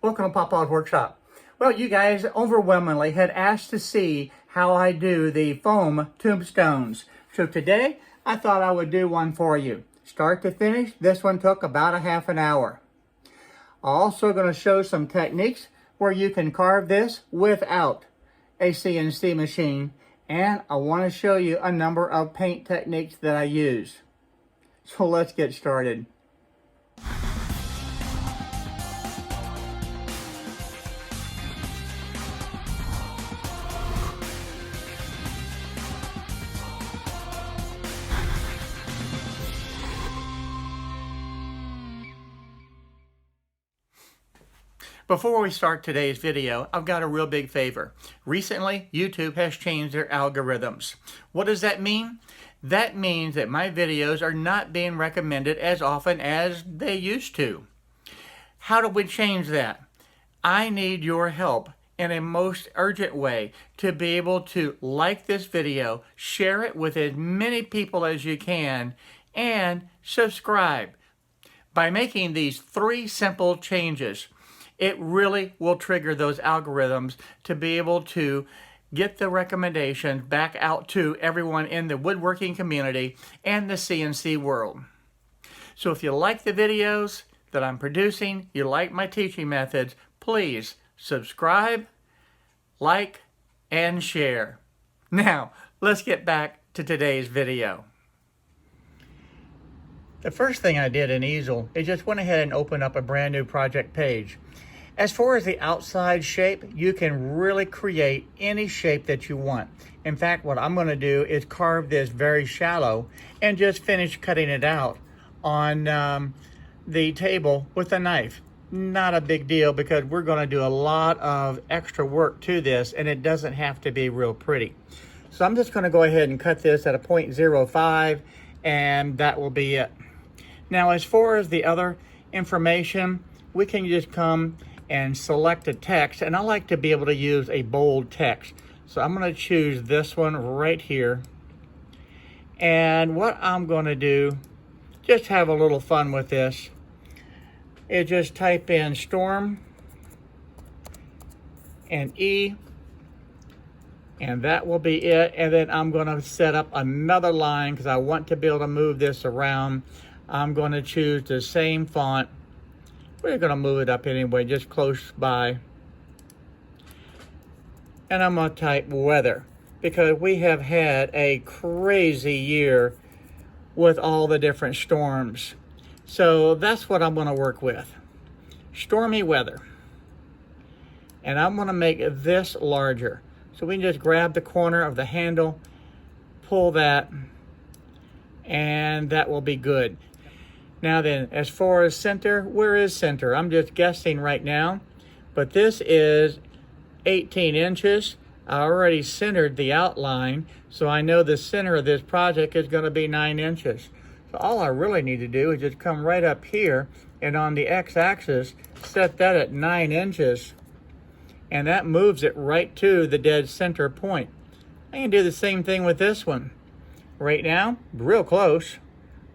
Welcome to Papa's Workshop. Well, you guys overwhelmingly had asked to see how I do the foam tombstones. So today, I thought I would do one for you. Start to finish, this one took about a half an hour. Also going to show some techniques where you can carve this without a CNC machine. And I want to show you a number of paint techniques that I use. So let's get started. Before we start today's video, I've got a real big favor. Recently, YouTube has changed their algorithms. What does that mean? That means that my videos are not being recommended as often as they used to. How do we change that? I need your help in a most urgent way to be able to like this video, share it with as many people as you can, and subscribe. By making these 3 simple changes, it really will trigger those algorithms to be able to get the recommendations back out to everyone in the woodworking community and the CNC world. So if you like the videos that I'm producing, you like my teaching methods, please subscribe, like, and share. Now, let's get back to today's video. The first thing I did in Easel is just went ahead and opened up a brand new project page. As far as the outside shape, you can really create any shape that you want. In fact, what I'm going to do is carve this very shallow and just finish cutting it out on the table with a knife. Not a big deal because we're going to do a lot of extra work to this and it doesn't have to be real pretty. So I'm just going to go ahead and cut this at a 0.05 and that will be it. Now, as far as the other information, we can just come and select a text, and I like to be able to use a bold text. So I'm going to choose this one right here. And what I'm going to do, just have a little fun with this, is just type in storm and E, and that will be it. And then I'm going to set up another line because I want to be able to move this around. I'm going to choose the same font. We're going to move it up anyway, just close by. And I'm going to type weather because we have had a crazy year with all the different storms. So that's what I'm going to work with. Stormy weather. And I'm going to make this larger. So we can just grab the corner of the handle, pull that, and that will be good. Now then, as far as center, where is center? I'm just guessing right now, but this is 18 inches. I already centered the outline, so I know the center of this project is going to be 9 inches. So all I really need to do is just come right up here and on the x-axis, set that at 9 inches, and that moves it right to the dead center point. I can do the same thing with this one. Right now, real close.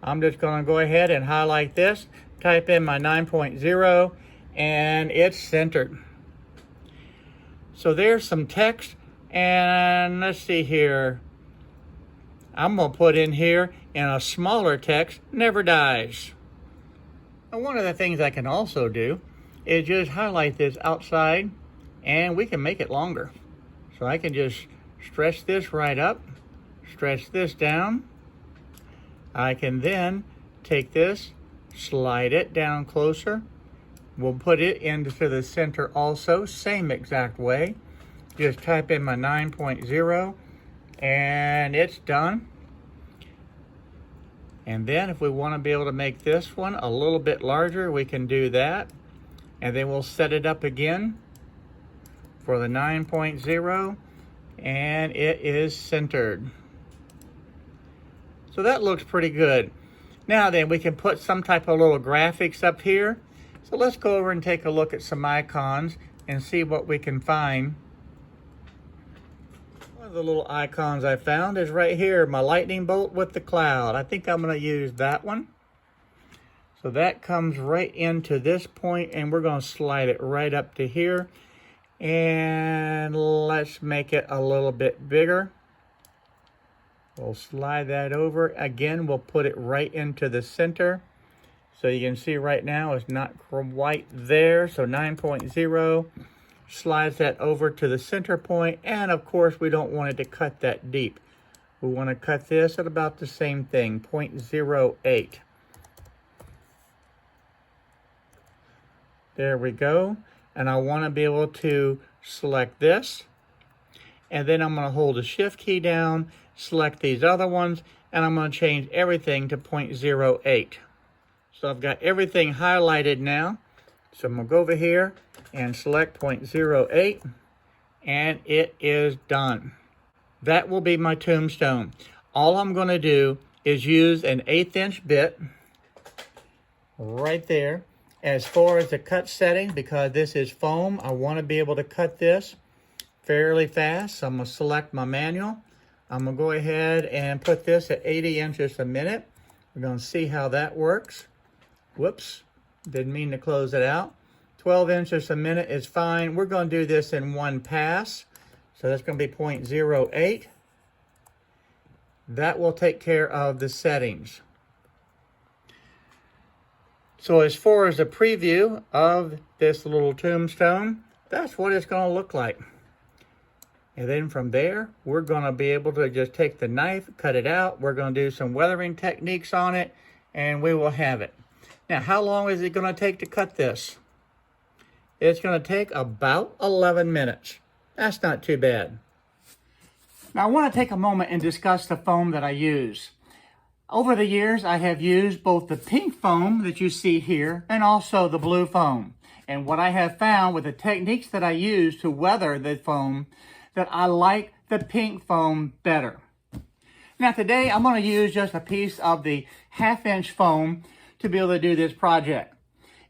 I'm just going to go ahead and highlight this, type in my 9.0, and it's centered. So there's some text, and let's see here. I'm going to put in here in a smaller text, never dies. And one of the things I can also do is just highlight this outside, and we can make it longer. So I can just stretch this right up, stretch this down. I can then take this, slide it down closer. We'll put it into the center also, same exact way. Just type in my 9.0 and it's done. And then if we want to be able to make this one a little bit larger, we can do that. And then we'll set it up again for the 9.0 and it is centered. So that looks pretty good. Now then, we can put some type of little graphics up here. So let's go over and take a look at some icons and see what we can find. One of the little icons I found is right here, my lightning bolt with the cloud. I think I'm going to use that one. So that comes right into this point, and we're going to slide it right up to here. And let's make it a little bit bigger. We'll slide that over. Again, we'll put it right into the center. So you can see right now it's not quite there. So 9.0 slides that over to the center point. And of course, we don't want it to cut that deep. We want to cut this at about the same thing, 0.08. There we go. And I want to be able to select this. And then I'm going to hold the shift key down, select these other ones, and I'm going to change everything to 0.08. So I've got everything highlighted now. So I'm going to go over here and select 0.08, and it is done. That will be my tombstone. All I'm going to do is use an 1/8 inch bit right there. As far as the cut setting, because this is foam, I want to be able to cut this fairly fast. So I'm going to select my manual. I'm going to go ahead and put this at 80 inches a minute. We're going to see how that works. Whoops, didn't mean to close it out. 12 inches a minute is fine. We're going to do this in one pass. So that's going to be 0.08. That will take care of the settings. So as far as a preview of this little tombstone, that's what it's going to look like. And then from there, we're going to be able to just take the knife, cut it out. We're going to do some weathering techniques on it, and we will have it. Now, how long is it going to take to cut this? It's going to take about 11 minutes. That's not too bad. Now, I want to take a moment and discuss the foam that I use. Over the years, I have used both the pink foam that you see here and also the blue foam. And what I have found with the techniques that I use to weather the foam, that I like the pink foam better. Now today, I'm going to use just a piece of the 1/2 inch foam to be able to do this project.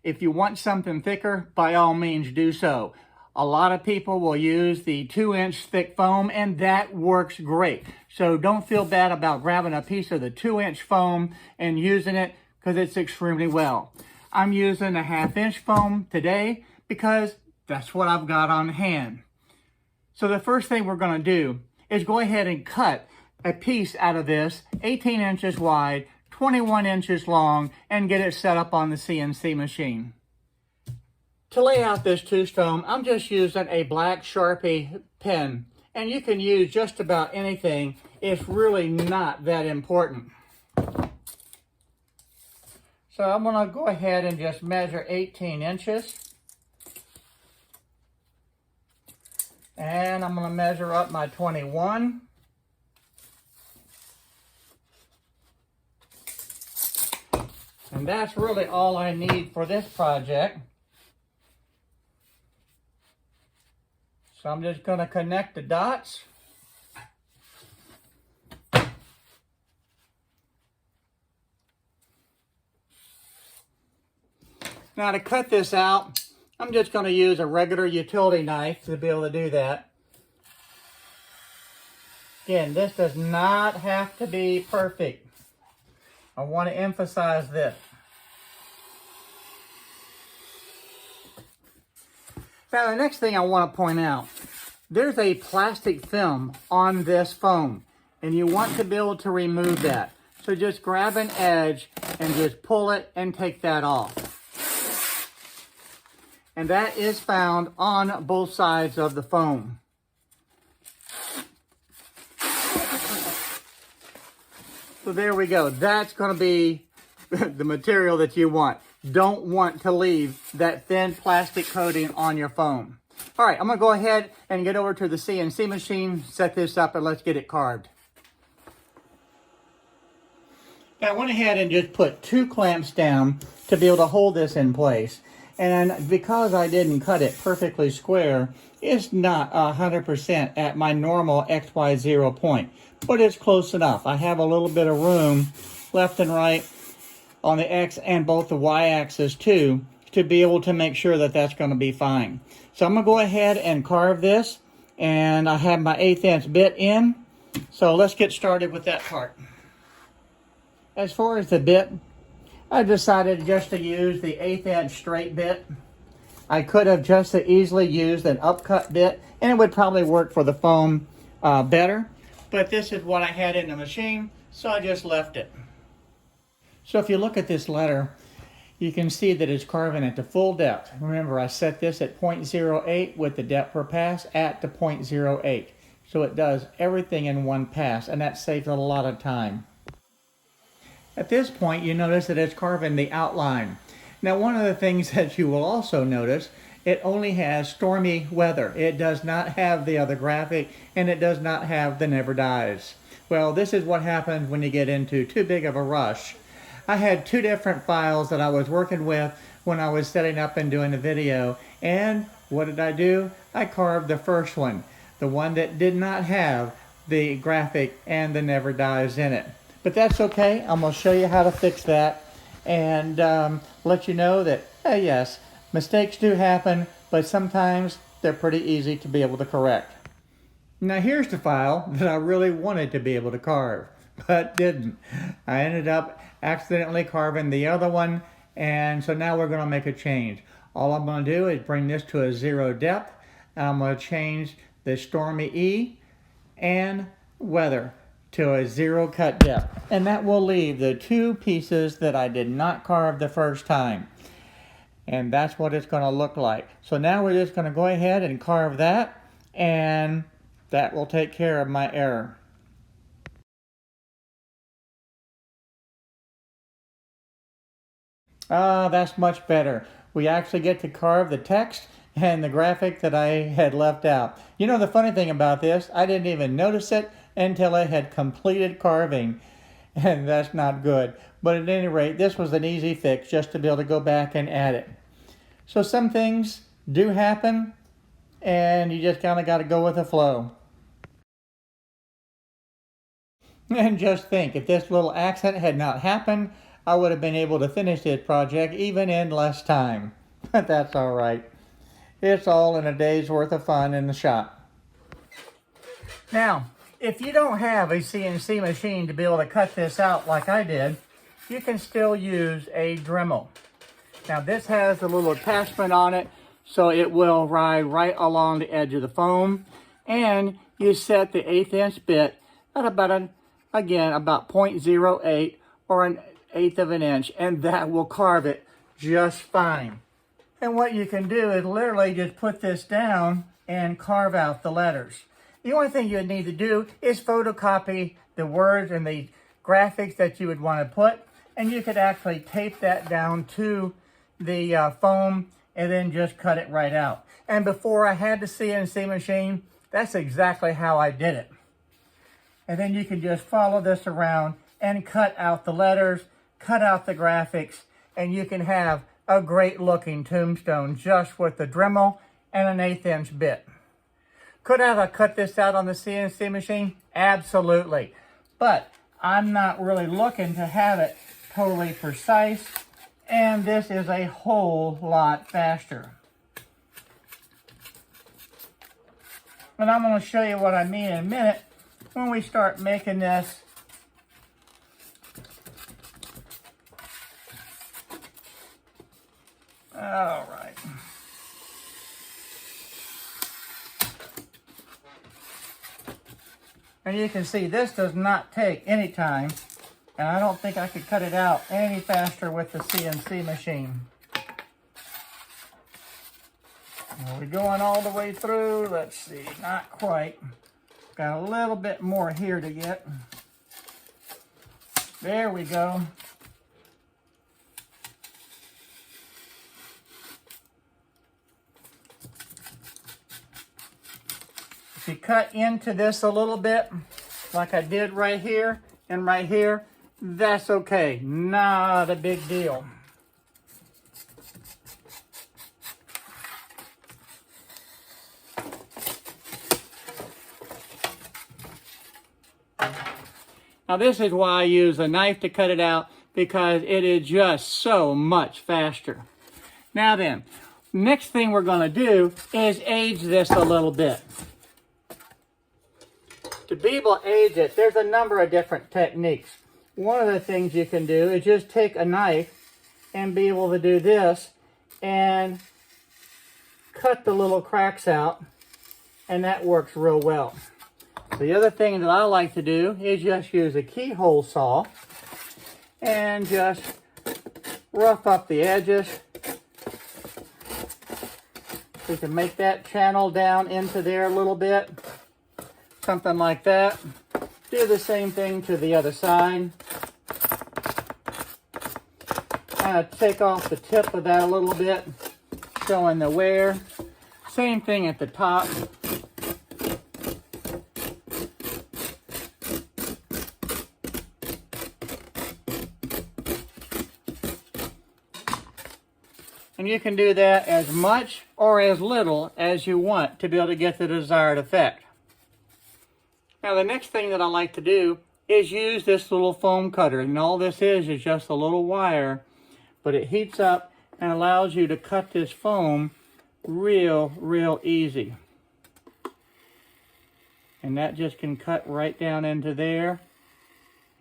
If you want something thicker, by all means do so. A lot of people will use the 2-inch thick foam, and that works great. So don't feel bad about grabbing a piece of the 2-inch foam and using it, because it's extremely well. I'm using a 1/2 inch foam today because that's what I've got on hand. So the first thing we're going to do is go ahead and cut a piece out of this 18 inches wide, 21 inches long, and get it set up on the CNC machine. To lay out this tombstone, I'm just using a black Sharpie pen, and you can use just about anything. It's really not that important. So I'm going to go ahead and just measure 18 inches. And I'm going to measure up my 21. And that's really all I need for this project. So I'm just going to connect the dots. Now to cut this out, I'm just going to use a regular utility knife to be able to do that. Again, this does not have to be perfect. I want to emphasize this. Now, the next thing I want to point out, there's a plastic film on this foam, and you want to be able to remove that. So just grab an edge and just pull it and take that off. And that is found on both sides of the foam. So there we go. That's going to be the material that you want. Don't want to leave that thin plastic coating on your foam. All right, I'm going to go ahead and get over to the CNC machine, set this up, and let's get it carved. Now, I went ahead and just put 2 clamps down to be able to hold this in place. And because I didn't cut it perfectly square, it's not 100% at my normal XY0 point, but it's close enough. I have a little bit of room left and right on the X and both the Y axis too, to be able to make sure that that's going to be fine. So I'm going to go ahead and carve this, and I have my 1/8 inch bit in. So let's get started with that part. As far as the bit, I decided just to use the 1/8 inch straight bit. I could have just as easily used an upcut bit, and it would probably work for the foam better. But this is what I had in the machine, so I just left it. So if you look at this letter, you can see that it's carving at the full depth. Remember, I set this at 0.08 with the depth per pass at the 0.08. So it does everything in one pass, and that saves a lot of time. At this point, you notice that it's carving the outline. Now, one of the things that you will also notice, it only has stormy weather. It does not have the other graphic, and it does not have the never dies. Well, this is what happens when you get into too big of a rush. I had two different files that I was working with when I was setting up and doing the video, and what did I do? I carved the first one, the one that did not have the graphic and the never dies in it. But that's okay. I'm going to show you how to fix that and let you know that, yes, mistakes do happen, but sometimes they're pretty easy to be able to correct. Now here's the file that I really wanted to be able to carve, but didn't. I ended up accidentally carving the other one, and so now we're going to make a change. All I'm going to do is bring this to a 0 depth, and I'm going to change the stormy E and weather to a 0 cut depth. And that will leave the two pieces that I did not carve the first time. And that's what it's going to look like. So now we're just going to go ahead and carve that, and that will take care of my error. That's much better. We actually get to carve the text and the graphic that I had left out. You know, the funny thing about this, I didn't even notice it until I had completed carving, and that's not good. But at any rate, this was an easy fix just to be able to go back and add it. So some things do happen, and you just kind of got to go with the flow. And just think, if this little accident had not happened, I would have been able to finish this project even in less time. But that's all right. It's all in a day's worth of fun in the shop. Now, if you don't have a CNC machine to be able to cut this out like I did, you can still use a Dremel. Now this has a little attachment on it, so it will ride right along the edge of the foam. And you set the 1/8 inch bit at about, about 0.08 or an 1/8 of an inch, and that will carve it just fine. And what you can do is literally just put this down and carve out the letters. The only thing you would need to do is photocopy the words and the graphics that you would want to put, and you could actually tape that down to the foam and then just cut it right out. And before I had the CNC machine, that's exactly how I did it. And then you can just follow this around and cut out the letters, cut out the graphics, and you can have a great looking tombstone just with the Dremel and an 1/8 inch bit. Could I have cut this out on the CNC machine? Absolutely. But I'm not really looking to have it totally precise, and this is a whole lot faster. And I'm going to show you what I mean in a minute when we start making this all right. And you can see this does not take any time, and I don't think I could cut it out any faster with the CNC machine. Are we going all the way through? Let's see, not quite. Got a little bit more here to get. There we go. If you cut into this a little bit, like I did right here and right here, that's okay. Not a big deal. Now this is why I use a knife to cut it out, because it is just so much faster. Now then, next thing we're going to do is age this a little bit. To be able to age it, there's a number of different techniques. One of the things you can do is just take a knife and be able to do this and cut the little cracks out, and that works real well. The other thing that I like to do is just use a keyhole saw and just rough up the edges. We can make that channel down into there a little bit, something like that. Do the same thing to the other side. Kind of take off the tip of that a little bit, showing the wear. Same thing at the top. And you can do that as much or as little as you want to be able to get the desired effect. Now the next thing that I like to do is use this little foam cutter. And all this is just a little wire, but it heats up and allows you to cut this foam real easy. And that just can cut right down into there.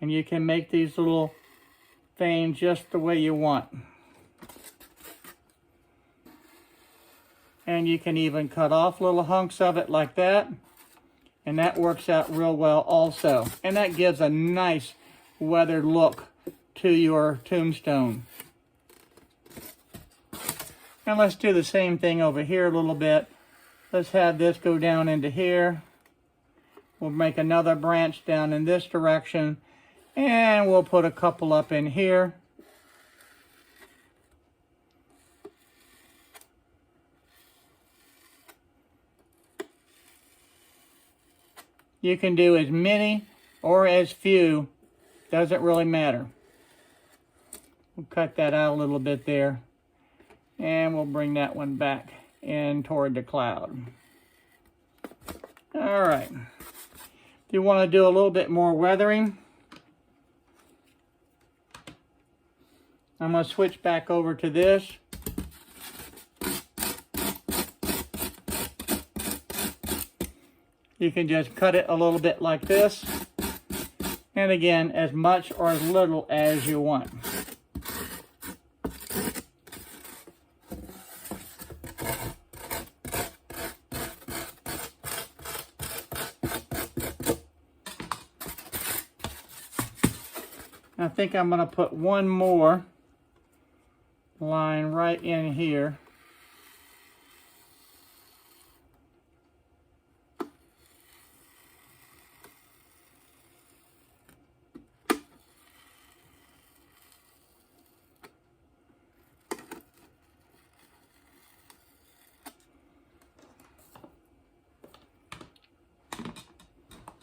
And you can make these little things just the way you want. And you can even cut off little hunks of it like that. And that works out real well also. And that gives a nice weathered look to your tombstone. And let's do the same thing over here a little bit. Let's have this go down into here. We'll make another branch down in this direction. And we'll put a couple up in here. You can do as many or as few, doesn't really matter. We'll cut that out a little bit there, and we'll bring that one back in toward the cloud. All right. If you want to do a little bit more weathering, I'm going to switch back over to this. You can just cut it a little bit like this. And again, as much or as little as you want. I think I'm going to put one more line right in here.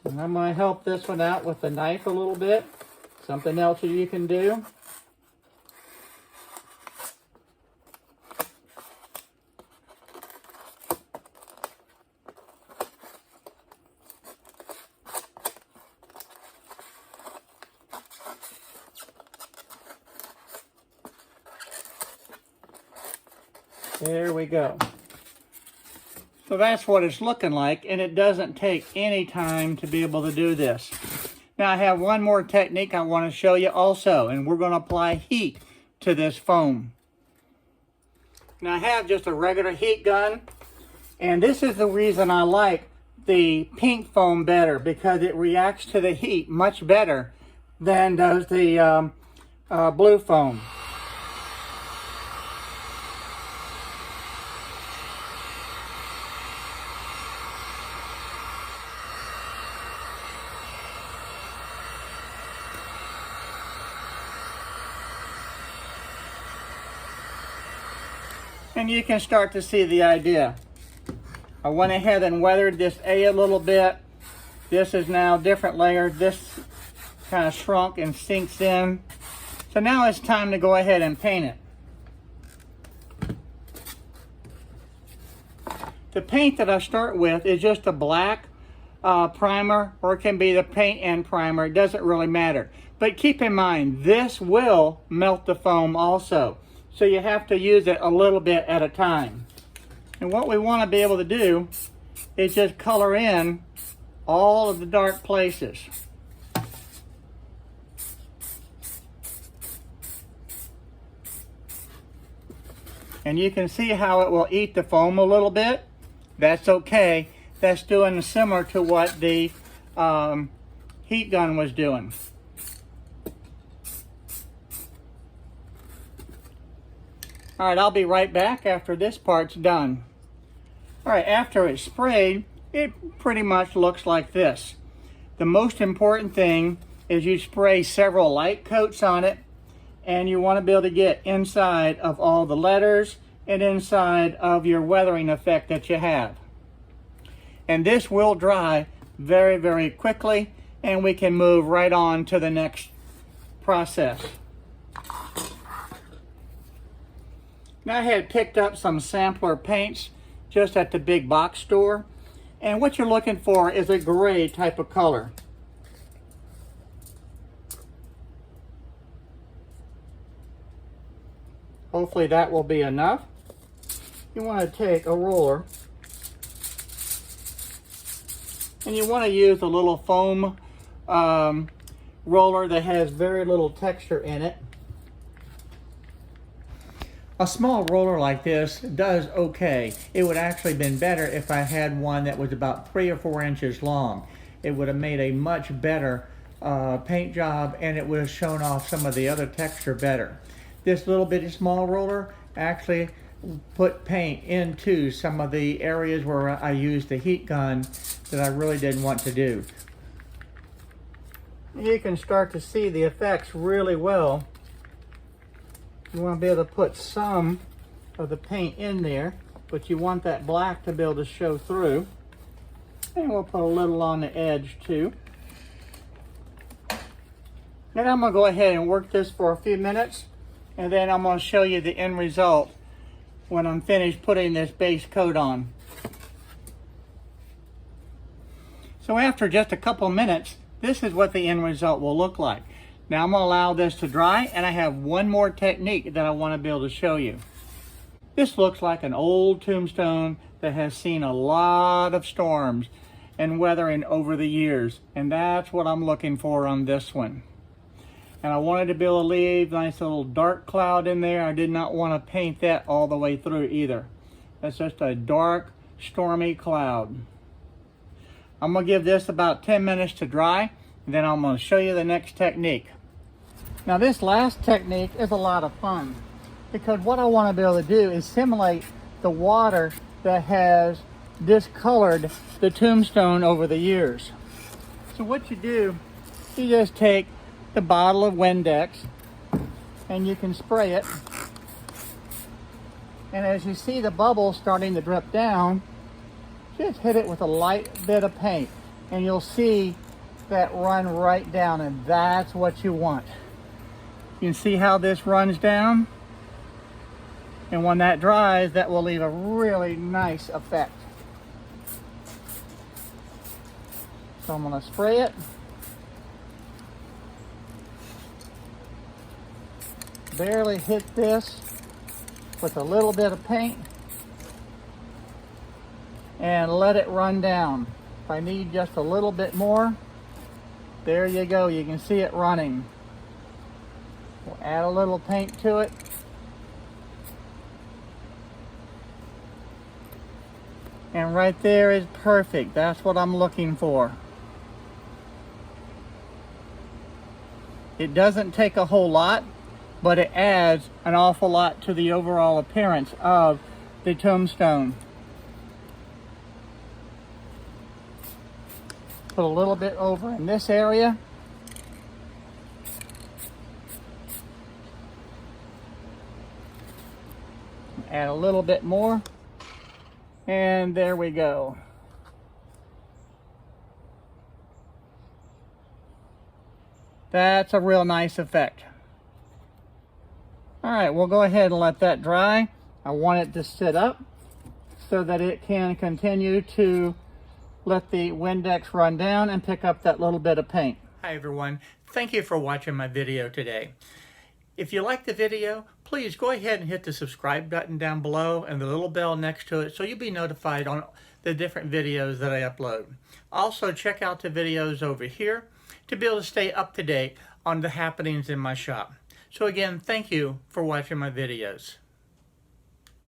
And I'm going to help this one out with the knife a little bit. Something else that you can do. There we go. So that's what it's looking like, and it doesn't take any time to be able to do this. Now I have one more technique I want to show you also, and we're going to apply heat to this foam. Now I have just a regular heat gun, and this is the reason I like the pink foam better, because it reacts to the heat much better than does the blue foam. And you can start to see the idea. I went ahead and weathered this A little bit. This is now different layer. This kind of shrunk and sinks in. So now it's time to go ahead and paint it. The paint that I start with is just a black primer, or it can be the paint and primer. It doesn't really matter. But keep in mind, this will melt the foam also. So you have to use it a little bit at a time. And what we want to be able to do is just color in all of the dark places. And you can see how it will eat the foam a little bit. That's okay. That's doing similar to what the heat gun was doing. All right, I'll be right back after this part's done. All right, after it's sprayed, it pretty much looks like this. The most important thing is you spray several light coats on it, and you want to be able to get inside of all the letters and inside of your weathering effect that you have. And this will dry very, very quickly, and we can move right on to the next process. Now I had picked up some sampler paints just at the big box store, and what you're looking for is a gray type of color. Hopefully that will be enough. You want to take a roller and you want to use a little foam roller that has very little texture in it. A small roller like this does okay. It would actually been better if I had one that was about 3 or 4 inches long. It would have made a much better paint job, and it would have shown off some of the other texture better. This little bitty small roller actually put paint into some of the areas where I used the heat gun that I really didn't want to do. You can start to see the effects really well. You want to be able to put some of the paint in there, but you want that black to be able to show through. And we'll put a little on the edge too. And I'm going to go ahead and work this for a few minutes, and then I'm going to show you the end result when I'm finished putting this base coat on. So after just a couple minutes, this is what the end result will look like. Now I'm going to allow this to dry, and I have one more technique that I want to be able to show you. This looks like an old tombstone that has seen a lot of storms and weathering over the years, and that's what I'm looking for on this one. And I wanted to be able to leave a nice little dark cloud in there. I did not want to paint that all the way through either. That's just a dark, stormy cloud. I'm going to give this about 10 minutes to dry, and then I'm going to show you the next technique. Now this last technique is a lot of fun, because what I want to be able to do is simulate the water that has discolored the tombstone over the years. So what you do, you just take the bottle of Windex and you can spray it, and as you see the bubbles starting to drip down, just hit it with a light bit of paint and you'll see that run right down, and that's what you want. You can see how this runs down, and when that dries, that will leave a really nice effect. So I'm going to spray it. Barely hit this with a little bit of paint and let it run down. If I need just a little bit more, there you go, you can see it running. We'll add a little paint to it. And right there is perfect. That's what I'm looking for. It doesn't take a whole lot, but it adds an awful lot to the overall appearance of the tombstone. Put a little bit over in this area. Add a little bit more. And there we go. That's a real nice effect. All right, we'll go ahead and let that dry. I want it to sit up so that it can continue to let the Windex run down and pick up that little bit of paint. Hi everyone, thank you for watching my video today. If you like the video, please go ahead and hit the subscribe button down below and the little bell next to it so you'll be notified on the different videos that I upload. Also, check out the videos over here to be able to stay up to date on the happenings in my shop. So again, thank you for watching my videos.